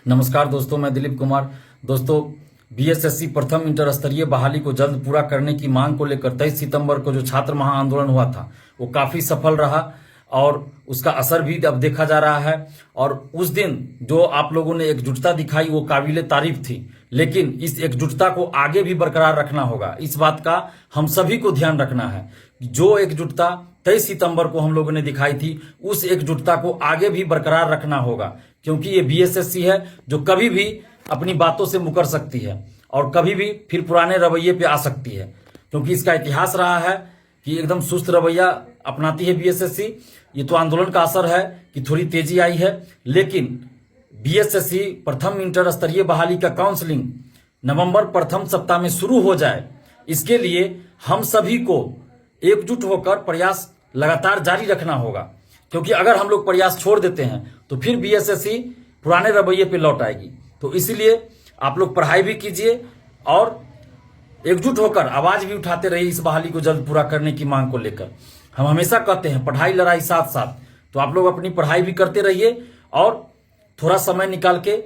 नमस्कार दोस्तों, मैं दिलीप कुमार। दोस्तों, बीएसएससी प्रथम इंटर स्तरीय बहाली को जल्द पूरा करने की मांग को लेकर 23 सितंबर को जो छात्र महा आंदोलन हुआ था वो काफी सफल रहा और उसका असर भी अब देखा जा रहा है। और उस दिन जो आप लोगों ने एकजुटता दिखाई वो काबिले तारीफ थी, लेकिन इस एकजुटता को आगे भी बरकरार रखना होगा। इस बात का हम सभी को ध्यान रखना है। जो एकजुटता 23 सितंबर को हम लोगों ने दिखाई थी उस एकजुटता को आगे भी बरकरार रखना होगा, क्योंकि ये बीएसएससी है जो कभी भी अपनी बातों से मुकर सकती है और कभी भी फिर पुराने रवैये पे आ सकती है, क्योंकि इसका इतिहास रहा है कि एकदम सुस्त रवैया अपनाती है बीएसएससी। ये तो आंदोलन का असर है कि थोड़ी तेजी आई है, लेकिन बीएसएससी प्रथम इंटर स्तरीय बहाली का काउंसलिंग नवंबर प्रथम सप्ताह में शुरू हो जाए, इसके लिए हम सभी को एकजुट होकर प्रयास लगातार जारी रखना होगा। क्योंकि अगर हम लोग प्रयास छोड़ देते हैं तो फिर बीएसएससी पुराने रवैये पे लौट आएगी। तो इसीलिए आप लोग पढ़ाई भी कीजिए और एकजुट होकर आवाज भी उठाते रहिए इस बहाली को जल्द पूरा करने की मांग को लेकर। हम हमेशा कहते हैं पढ़ाई लड़ाई साथ साथ, तो आप लोग अपनी पढ़ाई भी करते रहिए और थोड़ा समय निकाल के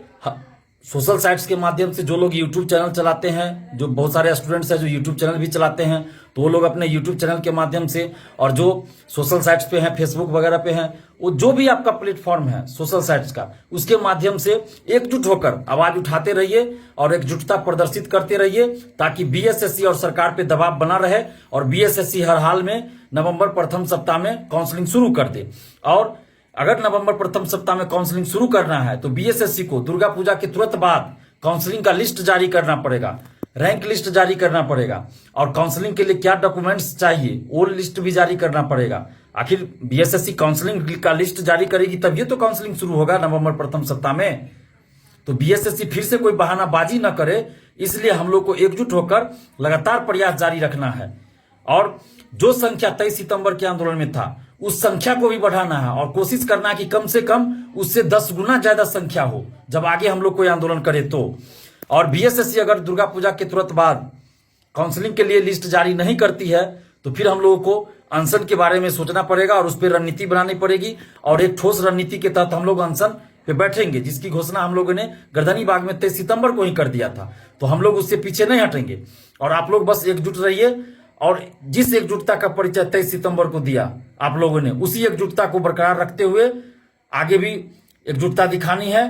सोशल साइट्स के माध्यम से जो लोग यूट्यूब चैनल चलाते हैं, जो बहुत सारे स्टूडेंट्स हैं जो यूट्यूब चैनल भी चलाते हैं, तो वो लोग अपने यूट्यूब चैनल के माध्यम से और जो सोशल साइट्स पे हैं, फेसबुक वगैरह पे हैं, वो जो भी आपका प्लेटफॉर्म है सोशल साइट्स का, उसके माध्यम से एकजुट होकर आवाज उठाते रहिए और एकजुटता प्रदर्शित करते रहिए, ताकि बीएसएससी और सरकार पे दबाव बना रहे और बीएसएससी हर हाल में नवंबर प्रथम सप्ताह में काउंसलिंग शुरू कर दे। और अगर नवंबर प्रथम सप्ताह में काउंसलिंग शुरू करना है तो बीएसएससी को दुर्गा पूजा के तुरंत बाद काउंसलिंग का लिस्ट जारी करना पड़ेगा, रैंक लिस्ट जारी करना पड़ेगा और काउंसलिंग के लिए क्या डॉक्यूमेंट्स चाहिए वो लिस्ट भी जारी करना पड़ेगा। आखिर बीएसएससी काउंसलिंग का लिस्ट जारी करेगी तभी तो काउंसलिंग शुरू होगा नवंबर प्रथम सप्ताह में। तो बीएसएससी फिर से कोई बहानाबाजी न करे, इसलिए हम लोग को एकजुट होकर लगातार प्रयास जारी रखना है और जो संख्या 23 सितंबर के आंदोलन में था उस संख्या को भी बढ़ाना है और कोशिश करना है कि कम से कम उससे 10 गुना ज्यादा संख्या हो जब आगे हम लोग कोई आंदोलन करें तो। और बीएसएससी अगर दुर्गा पूजा के तुरंत बाद काउंसलिंग के लिए लिस्ट जारी नहीं करती है तो फिर हम लोगों को अनशन के बारे में सोचना पड़ेगा और उस पर रणनीति बनानी पड़ेगी और एक ठोस रणनीति के तहत हम लोग अनशन पे बैठेंगे, जिसकी घोषणा हम लोगों ने गर्दनी बाग में 23 सितंबर को ही कर दिया था। तो हम लोग उससे पीछे नहीं हटेंगे और आप लोग बस एकजुट रहिए और जिस एकजुटता का परिचय 23 सितंबर को दिया आप लोगों ने, उसी एकजुटता को बरकरार रखते हुए आगे भी एकजुटता दिखानी है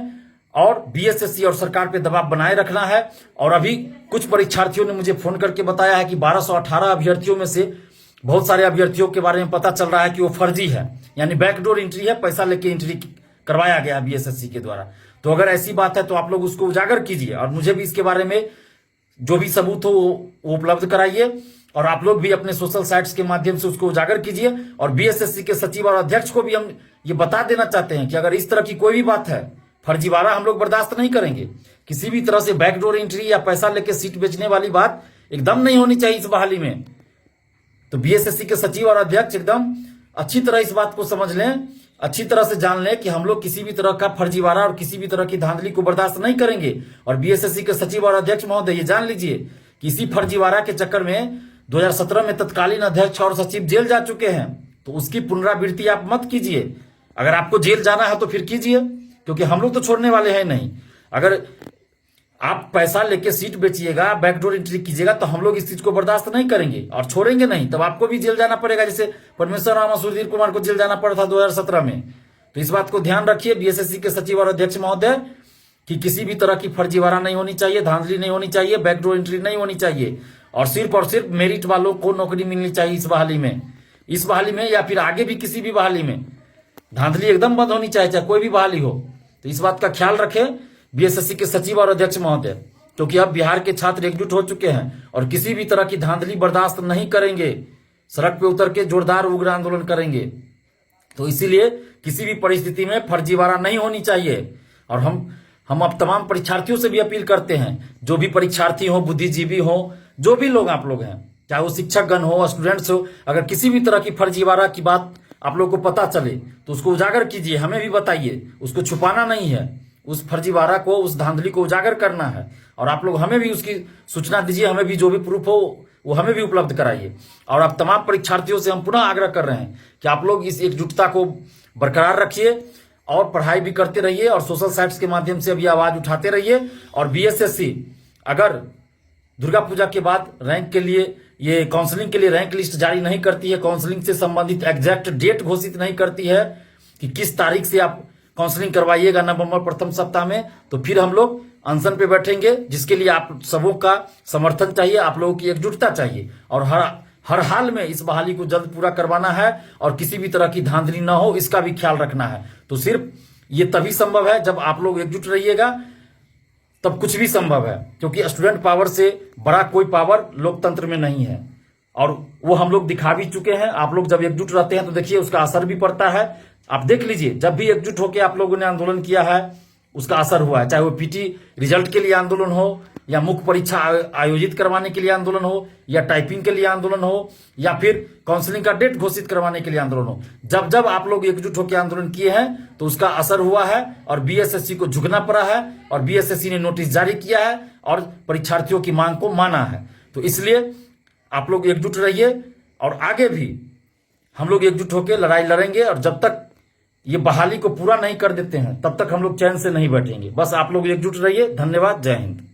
और बीएसएससी और सरकार पे दबाव बनाए रखना है। और अभी कुछ परीक्षार्थियों ने मुझे फोन करके बताया है कि 1218 अभ्यर्थियों में से बहुत सारे अभ्यर्थियों के बारे में पता चल रहा है कि वो फर्जी है, यानी बैकडोर एंट्री है, पैसा लेके एंट्री करवाया गया बीएसएससी के द्वारा। तो अगर ऐसी बात है तो आप लोग उसको उजागर कीजिए और मुझे भी इसके बारे में जो भी सबूत हो वो उपलब्ध कराइए और आप लोग भी अपने सोशल साइट्स के माध्यम से उसको उजागर कीजिए। और बीएसएससी के सचिव और अध्यक्ष को भी हम ये बता देना चाहते हैं कि अगर इस तरह की कोई भी बात है, फर्जीवाड़ा हम लोग बर्दाश्त नहीं करेंगे। किसी भी तरह से बैकडोर एंट्री या पैसा लेके सीट बेचने वाली बात एकदम नहीं होनी चाहिए इस बहाली में। तो बीएसएससी के सचिव और अध्यक्ष एकदम अच्छी तरह इस बात को समझ लें, अच्छी तरह से जान लें कि हम लोग किसी भी तरह का फर्जीवाड़ा और किसी भी तरह की धांधली को बर्दाश्त नहीं करेंगे। और बीएसएससी के सचिव और अध्यक्ष महोदय ये जान लीजिए कि इसी फर्जीवाड़ा के चक्कर में 2017 में तत्कालीन अध्यक्ष और सचिव जेल जा चुके हैं, तो उसकी पुनरावृत्ति आप मत कीजिए। अगर आपको जेल जाना है तो फिर कीजिए, क्योंकि हम लोग तो छोड़ने वाले हैं नहीं। अगर आप पैसा लेके सीट बेचिएगा, बैकडोर एंट्री कीजिएगा, तो हम लोग इस चीज को बर्दाश्त नहीं करेंगे और छोड़ेंगे नहीं, तब आपको भी जेल जाना पड़ेगा, जैसे परमेश्वर राम और सुधीर कुमार को जेल जाना पड़ा था 2017 में। तो इस बात को ध्यान रखिए बीएसएससी के सचिव और अध्यक्ष महोदय कि किसी भी तरह की फर्जीवाड़ा नहीं होनी चाहिए, धांधली नहीं होनी चाहिए, बैकडोर एंट्री नहीं होनी चाहिए और सिर्फ मेरिट वालों को नौकरी मिलनी चाहिए इस बहाली में या फिर आगे भी किसी भी बहाली में। धांधली एकदम बंद होनी चाहिए, चाहे कोई भी बहाली हो। तो इस बात का ख्याल रखें बीएसएससी के सचिव और अध्यक्ष महोदय, क्योंकि अब बिहार के छात्र एकजुट हो चुके हैं और किसी भी तरह की धांधली बर्दाश्त नहीं करेंगे, सड़क पे उतर के जोरदार उग्र आंदोलन करेंगे। तो इसीलिए किसी भी परिस्थिति में फर्जीवाड़ा नहीं होनी चाहिए। और हम अब तमाम परीक्षार्थियों से भी अपील करते हैं, जो भी परीक्षार्थी हो, बुद्धिजीवी हो, जो भी लोग आप लोग हैं, चाहे वो शिक्षकगण हो, स्टूडेंट्स हो, अगर किसी भी तरह की फर्जीवाड़ा की बात आप लोग को पता चले तो उसको उजागर कीजिए, हमें भी बताइए। उसको छुपाना नहीं है, उस फर्जीवाड़ा को, उस धांधली को उजागर करना है और आप लोग हमें भी उसकी सूचना दीजिए, हमें भी जो भी प्रूफ हो वो हमें भी उपलब्ध कराइए। और आप तमाम परीक्षार्थियों से हम पुनः आग्रह कर रहे हैं कि आप लोग इस एकजुटता को बरकरार रखिए और पढ़ाई भी करते रहिए और सोशल साइट्स के माध्यम से अभी आवाज उठाते रहिए। और बीएसएससी अगर दुर्गा पूजा के बाद रैंक के लिए ये काउंसलिंग के लिए रैंक लिस्ट जारी नहीं करती है, काउंसलिंग से संबंधित एग्जैक्ट डेट घोषित नहीं करती है कि किस तारीख से आप काउंसलिंग करवाइएगा नवंबर प्रथम सप्ताह में, तो फिर हम लोग अनशन पे बैठेंगे, जिसके लिए आप सबों का समर्थन चाहिए, आप लोगों की एकजुटता चाहिए। और हर हाल में इस बहाली को जल्द पूरा करवाना है और किसी भी तरह की धांधली ना हो, इसका भी ख्याल रखना है। तो सिर्फ ये तभी संभव है जब आप लोग एकजुट रहिएगा, तब कुछ भी संभव है, क्योंकि स्टूडेंट पावर से बड़ा कोई पावर लोकतंत्र में नहीं है और वो हम लोग दिखा भी चुके हैं। आप लोग जब एकजुट रहते हैं तो देखिए उसका असर भी पड़ता है। आप देख लीजिए, जब भी एकजुट होकर आप लोगों ने आंदोलन किया है उसका असर हुआ है, चाहे वो पीटी रिजल्ट के लिए आंदोलन हो, या मुख्य परीक्षा आयोजित करवाने के लिए आंदोलन हो, या टाइपिंग के लिए आंदोलन हो, या फिर काउंसलिंग का डेट घोषित करवाने के लिए आंदोलन हो। जब जब आप लोग एकजुट होकर आंदोलन किए हैं तो उसका असर हुआ है और बीएसएससी को झुकना पड़ा है और बीएसएससी ने नोटिस जारी किया है और परीक्षार्थियों की मांग को माना है। तो इसलिए आप लोग एकजुट रहिए और आगे भी हम लोग एकजुट होकर लड़ाई लड़ेंगे, और जब तक ये बहाली को पूरा नहीं कर देते हैं तब तक हम लोग चैन से नहीं बैठेंगे। बस आप लोग एकजुट रहिए। धन्यवाद। जय हिंद।